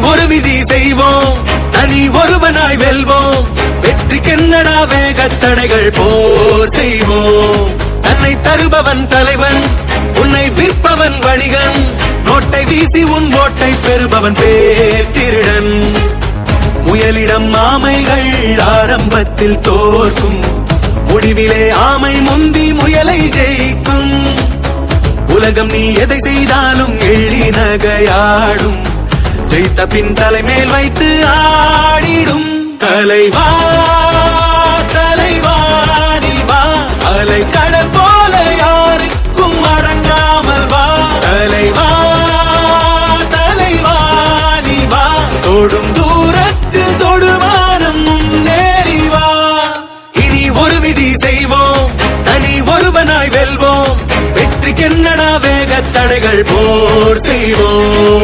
ஒரு விதி செய்வோம், தனி ஒருவனாய் வெல்வோம். வெற்றிக்கென்னடா வேகத் தடைகள், போர் செய்வோம். தன்னை தருபவன் தலைவன், உன்னை விற்பவன் வணிகன். நோட்டை வீசி உன் ஓட்டை பெறுபவன் பேர் திருடன். முயலிடம் ஆமைகள் ஆரம்பத்தில் தோற்கும், முடிவிலே ஆமை முந்தி முயலை ஜெயிக்கும். உலகம் நீ எதை செய்தாலும் எள்ளி நகையாடும், ஜெயித்த பின் தலைமேல் வைத்து ஆடிடும். தலைவா தலைவா நீ வா, அலை கடல் போல யாருக்கும் அடங்காமல் வா. தலைவா தலைவா நீ வா, தொடும் தூரத்தில் தொடுவானம் முன்னேறி வா. இனி ஒரு விதி செய்வோம், தனி ஒருவனாய் வெல்வோம். வெற்றிக்கென்னடா வேகத் தடைகள், போர் செய்வோம்.